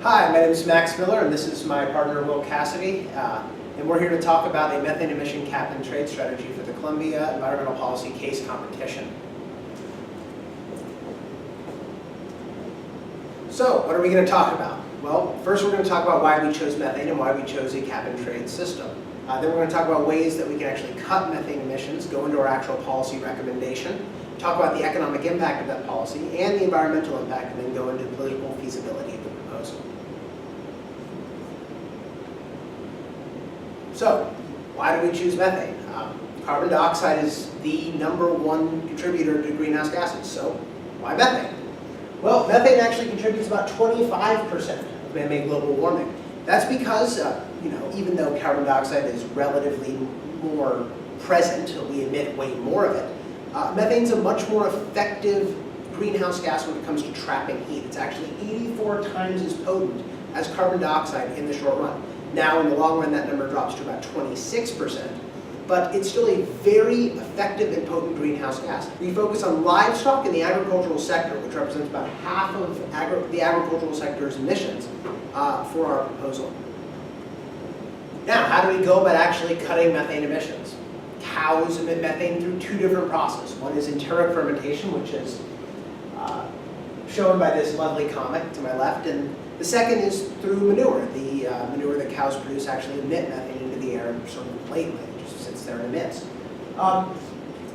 Hi, my name is Max Miller, and this is my partner Will Cassidy, and we're here to talk about a methane emission cap and trade strategy for the Columbia Environmental Policy Case Competition. So, what are we going to talk about? Well, first we're going to talk about why we chose methane and why we chose a cap and trade system. Then we're going to talk about ways that we can actually cut methane emissions, go into our actual policy recommendation, talk about the economic impact of that policy and the environmental impact, and then go into political feasibility of the proposal. So, why do we choose methane? Carbon dioxide is the #1 contributor to greenhouse gases, so why methane? Well, methane actually contributes about 25% of man-made global warming. That's because, even though carbon dioxide is relatively more present, we emit way more of it, methane's a much more effective greenhouse gas when it comes to trapping heat. It's actually 84 times as potent as carbon dioxide in the short run. Now, in the long run, that number drops to about 26%, but it's still a very effective and potent greenhouse gas. We focus on livestock in the agricultural sector, which represents about half of the agricultural sector's emissions for our proposal. Now, how do we go about actually cutting methane emissions? Cows emit methane through two different processes. One is enteric fermentation, which is shown by this lovely comic to my left, and the second is through manure. The manure that cows produce actually emit methane into the air sort of blatantly. It just sits there and emits.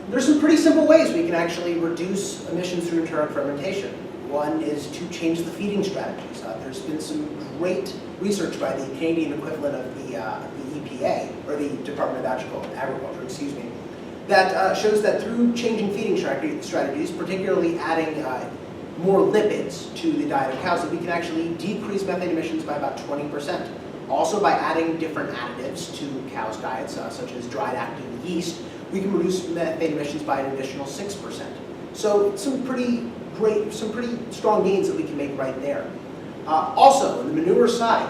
There's some pretty simple ways we can actually reduce emissions through enteric fermentation. One is to change the feeding strategies. There's been some great research by the Canadian equivalent of the EPA, or the Department of Agriculture, excuse me, that shows that through changing feeding strategies, particularly adding more lipids to the diet of cows, that we can actually decrease methane emissions by about 20%. Also, by adding different additives to cows' diets, such as dried active yeast, we can reduce methane emissions by an additional 6%. So some pretty strong gains that we can make right there. Also, on the manure side,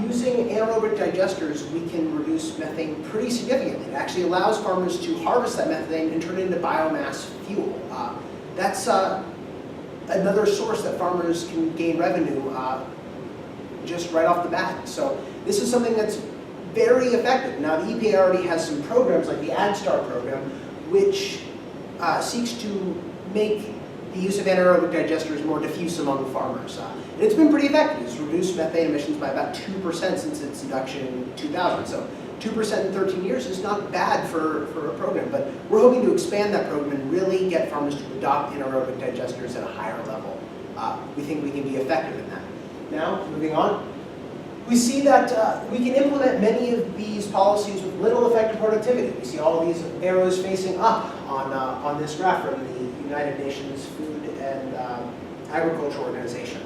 using anaerobic digesters, we can reduce methane pretty significantly. It actually allows farmers to harvest that methane and turn it into biomass fuel. That's another source that farmers can gain revenue just right off the bat. So this is something that's very effective. Now, the EPA already has some programs like the AgStar program, which seeks to make the use of anaerobic digesters more diffuse among farmers. And it's been pretty effective. It's reduced methane emissions by about 2% since its introduction in 2000. So 2% in 13 years is not bad for a program, but we're hoping to expand that program and really get farmers to adopt anaerobic digesters at a higher level. We think we can be effective in that. Now, moving on, we see that we can implement many of these policies with little effect on productivity. We see all of these arrows facing up on this graph from the United Nations Food and Agriculture Organization.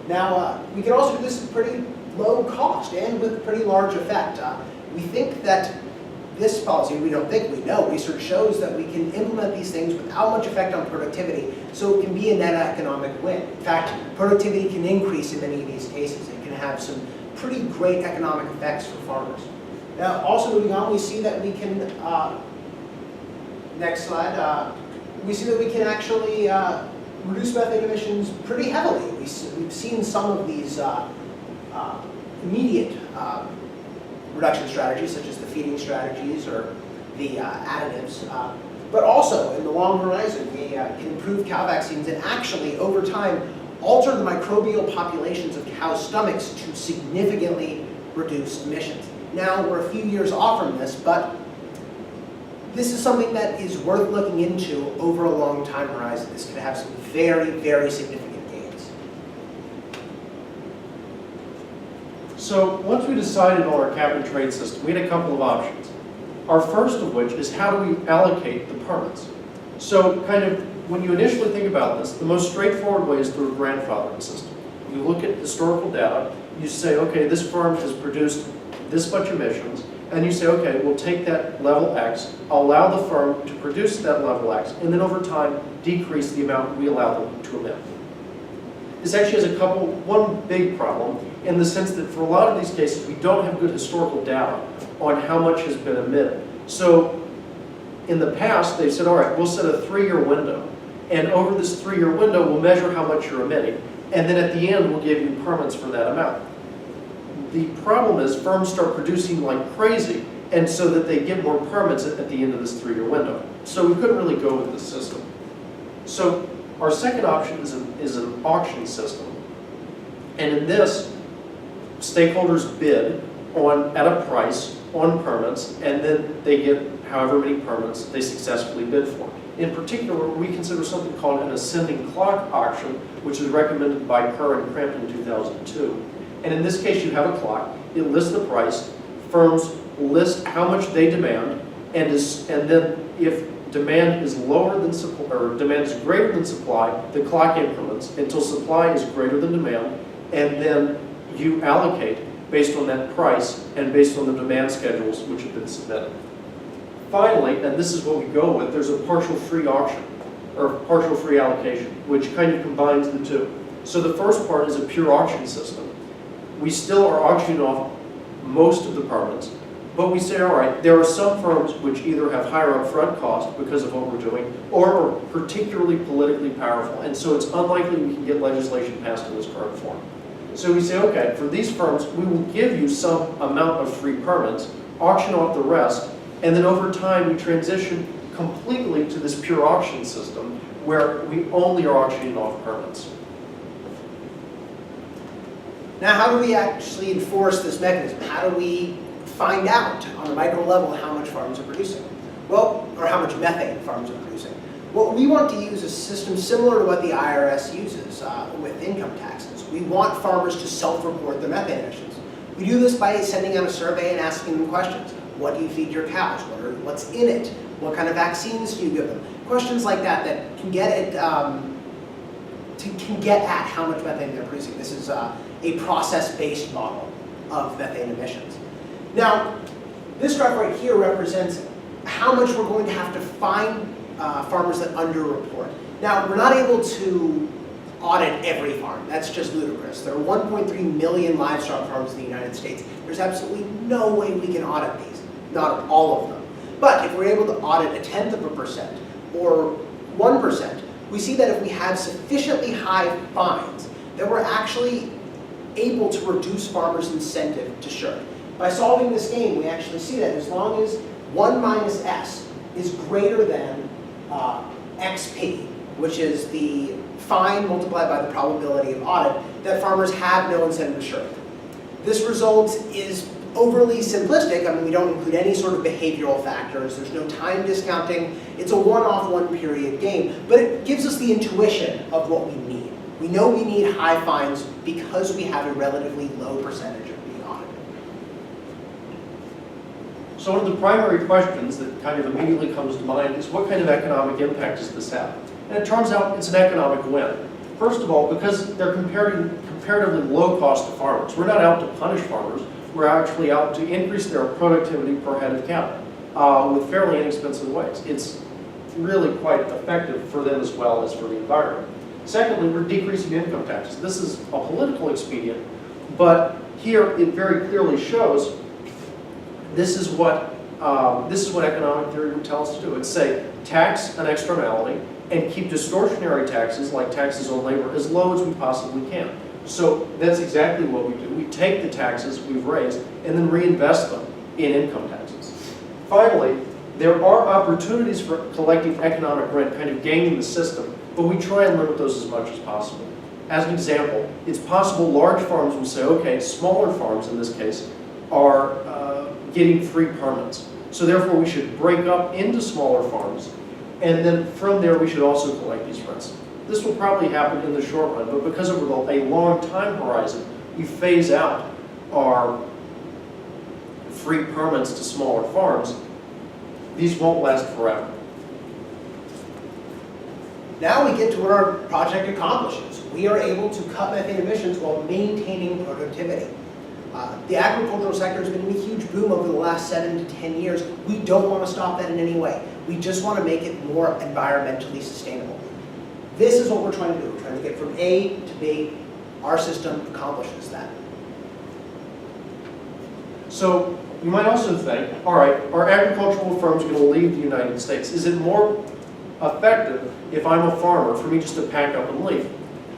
Now, we can also do this at pretty low cost and with pretty large effect. We think that this policy, we don't think, we know, research shows that we can implement these things without much effect on productivity, so it can be a net economic win. In fact, productivity can increase in many of these cases. It can have some pretty great economic effects for farmers. Now, also moving on, we see that we can, next slide, we see that we can actually reduce methane emissions pretty heavily. We've seen some of these immediate reduction strategies, such as the feeding strategies or the additives. But also, in the long horizon, we can improve cow vaccines and actually, over time, alter the microbial populations of cows' stomachs to significantly reduce emissions. Now, we're a few years off from this, but this is something that is worth looking into over a long time horizon. This could have some very, very significant gains. So once we decided on our cap and trade system, we had a couple of options. Our first of which is how do we allocate the permits? So kind of when you initially think about this, the most straightforward way is through a grandfathering system. You look at historical data, you say, okay, this farm has produced this much emissions, and you say, okay, we'll take that level X, allow the firm to produce that level X, and then over time decrease the amount we allow them to emit. This actually has one big problem in the sense that for a lot of these cases we don't have good historical data on how much has been emitted. So in the past they said, all right, we'll set a 3-year window, and over this 3-year window we'll measure how much you're emitting. and then at the end we'll give you permits for that amount. The problem is firms start producing like crazy, and so that they get more permits at the end of this 3-year window. So we couldn't really go with this system. So our second option is an auction system. And in this, stakeholders bid at a price on permits, and then they get however many permits they successfully bid for. In particular, we consider something called an ascending clock auction, which is recommended by Kerr and Crampton in 2002. And in this case, you have a clock. It lists the price. Firms list how much they demand, and then if demand is lower than supply, or demand is greater than supply, the clock increments until supply is greater than demand, and then you allocate based on that price and based on the demand schedules which have been submitted. Finally, and this is what we go with, there's a partial free auction, or partial free allocation, which kind of combines the two. So the first part is a pure auction system. We still are auctioning off most of the permits, but we say, all right, there are some firms which either have higher upfront cost because of what we're doing, or are particularly politically powerful, and so it's unlikely we can get legislation passed in this current form. So we say, okay, for these firms, we will give you some amount of free permits, auction off the rest, and then over time we transition completely to this pure auction system where we only are auctioning off permits. Now, how do we actually enforce this mechanism? How do we find out on a micro level how much farms are producing? Well, or how much methane farms are producing? Well, we want to use a system similar to what the IRS uses with income taxes. We want farmers to self-report their methane emissions. We do this by sending out a survey and asking them questions. What do you feed your cows? What's in it? What kind of vaccines do you give them? Questions like that that can get at how much methane they're producing. This is a process-based model of methane emissions. Now, this graph right here represents how much we're going to have to fine farmers that underreport. Now, we're not able to audit every farm. That's just ludicrous. There are 1.3 million livestock farms in the United States. There's absolutely no way we can audit these, not all of them. But if we're able to audit 0.1% or 1%, we see that if we have sufficiently high fines, that we're actually able to reduce farmers' incentive to shirk. By solving this game, we actually see that as long as 1 minus S is greater than XP, which is the fine multiplied by the probability of audit, that farmers have no incentive to shirk. This result is overly simplistic. I mean, we don't include any sort of behavioral factors. There's no time discounting. It's a one-off, one-period game, but it gives us the intuition of what we need. We know we need high fines because we have a relatively low percentage of being audited. So one of the primary questions that kind of immediately comes to mind is what kind of economic impact does this have? And it turns out it's an economic win. First of all, because they're comparatively low cost to farmers. We're not out to punish farmers. We're actually out to increase their productivity per head of cattle with fairly inexpensive ways. It's really quite effective for them as well as for the environment. Secondly, we're decreasing income taxes. This is a political expedient, but here it very clearly shows this is what economic theory would tell us to do. It's say tax an externality and keep distortionary taxes, like taxes on labor, as low as we possibly can. So that's exactly what we do. We take the taxes we've raised and then reinvest them in income taxes. Finally, there are opportunities for collecting economic rent, kind of gaming the system, but we try and limit those as much as possible. As an example, it's possible large farms will say, okay, smaller farms in this case are getting free permits. So therefore we should break up into smaller farms, and then from there we should also collect these rents. This will probably happen in the short run, but because over a long time horizon, we phase out our free permits to smaller farms. These won't last forever. Now we get to what our project accomplishes. We are able to cut methane emissions while maintaining productivity. The agricultural sector has been in a huge boom over the last 7 to 10 years. We don't want to stop that in any way. We just want to make it more environmentally sustainable. This is what we're trying to do. We're trying to get from A to B. Our system accomplishes that. So You might also think, all right, are agricultural firms going to leave the United States? Is it more effective if I'm a farmer for me just to pack up and leave?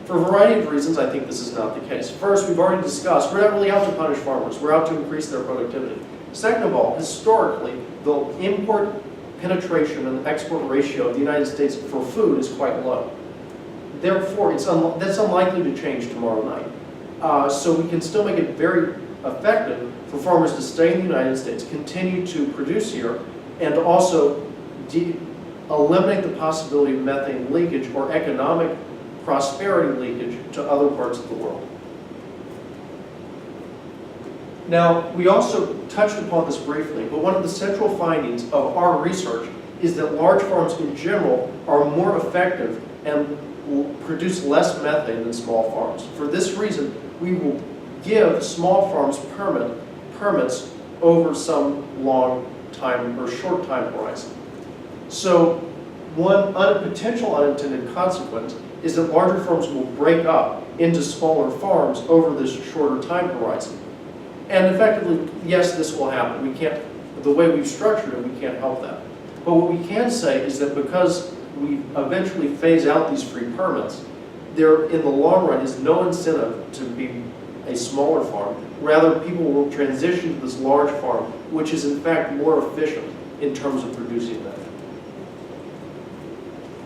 For a variety of reasons, I think this is not the case. First, we've already discussed, we're not really out to punish farmers, we're out to increase their productivity. Second of all, historically, the import penetration and export ratio of the United States for food is quite low. Therefore, that's unlikely to change tomorrow night. So we can still make it very effective for farmers to stay in the United States, continue to produce here, and also eliminate the possibility of methane leakage or economic prosperity leakage to other parts of the world. Now, we also touched upon this briefly, but one of the central findings of our research is that large farms in general are more effective and will produce less methane than small farms. For this reason, we will give small farms permits over some long time or short time horizon. So one potential unintended consequence is that larger farms will break up into smaller farms over this shorter time horizon. And effectively, yes, this will happen. We can't, the way we've structured it, we can't help that. But what we can say is that because we eventually phase out these free permits, there in the long run is no incentive to be a smaller farm. Rather, people will transition to this large farm, which is in fact more efficient in terms of producing methane.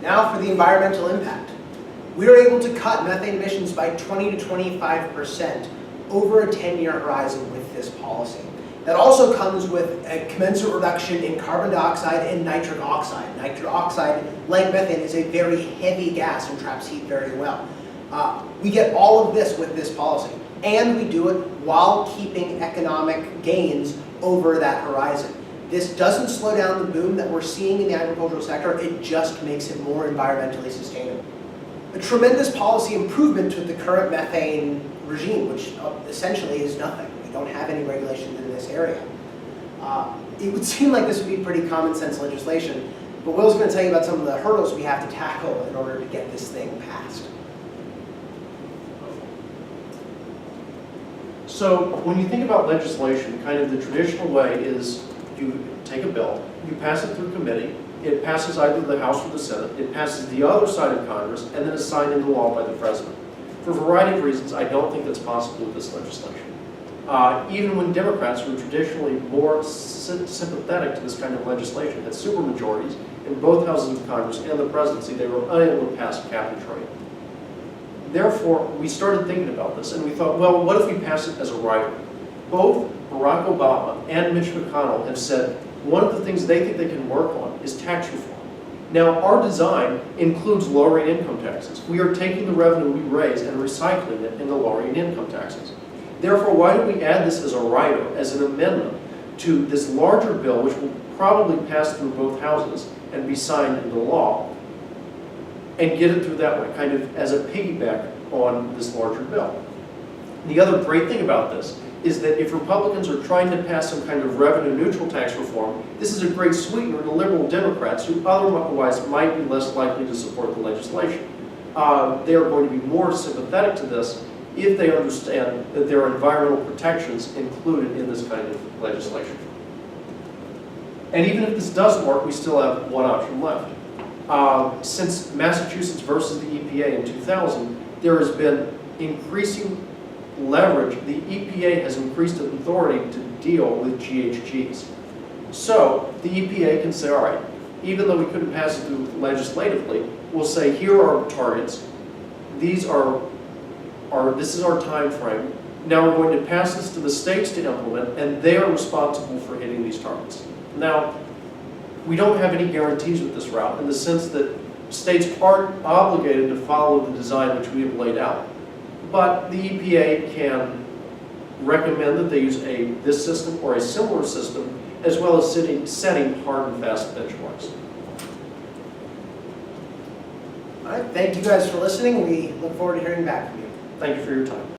Now for the environmental impact. We were able to cut methane emissions by 20 to 25% over a 10-year horizon with this policy. That also comes with a commensurate reduction in carbon dioxide and nitric oxide. Nitric oxide, like methane, is a very heavy gas and traps heat very well. We get all of this with this policy, and we do it while keeping economic gains over that horizon. This doesn't slow down the boom that we're seeing in the agricultural sector, it just makes it more environmentally sustainable. A tremendous policy improvement with the current methane regime, which essentially is nothing. We don't have any regulations in this area. It would seem like this would be pretty common sense legislation, but Will's going to tell you about some of the hurdles we have to tackle in order to get this thing passed. So when you think about legislation, kind of the traditional way is you take a bill, you pass it through committee, it passes either the House or the Senate, it passes the other side of Congress, and then is signed into law by the President. For a variety of reasons, I don't think that's possible with this legislation. Even when Democrats, who are traditionally more sympathetic to this kind of legislation, had supermajorities in both houses of Congress and the presidency, they were unable to pass cap and trade. Therefore, we started thinking about this, and we thought, well, what if we pass it as a rider? Both Barack Obama and Mitch McConnell have said one of the things they think they can work on is tax reform. Now, our design includes lowering income taxes. We are taking the revenue we raise and recycling it into lowering income taxes. Therefore, why don't we add this as a rider, as an amendment to this larger bill, which will probably pass through both houses and be signed into law, and get it through that way, kind of as a piggyback on this larger bill. The other great thing about this is that if Republicans are trying to pass some kind of revenue-neutral tax reform, this is a great sweetener to liberal Democrats who otherwise might be less likely to support the legislation. They are going to be more sympathetic to this if they understand that there are environmental protections included in this kind of legislation. And even if this doesn't work, we still have one option left. Since Massachusetts versus the EPA in 2000, there has been increasing leverage. The EPA has increased its authority to deal with GHGs. So the EPA can say, all right, even though we couldn't pass it through legislatively, we'll say, here are our targets. These this is our time frame. Now we're going to pass this to the states to implement, and they are responsible for hitting these targets. Now, we don't have any guarantees with this route in the sense that states aren't obligated to follow the design which we have laid out. But the EPA can recommend that they use this system or a similar system, as well as setting hard and fast benchmarks. All right, thank you guys for listening. We look forward to hearing back from you. Thank you for your time.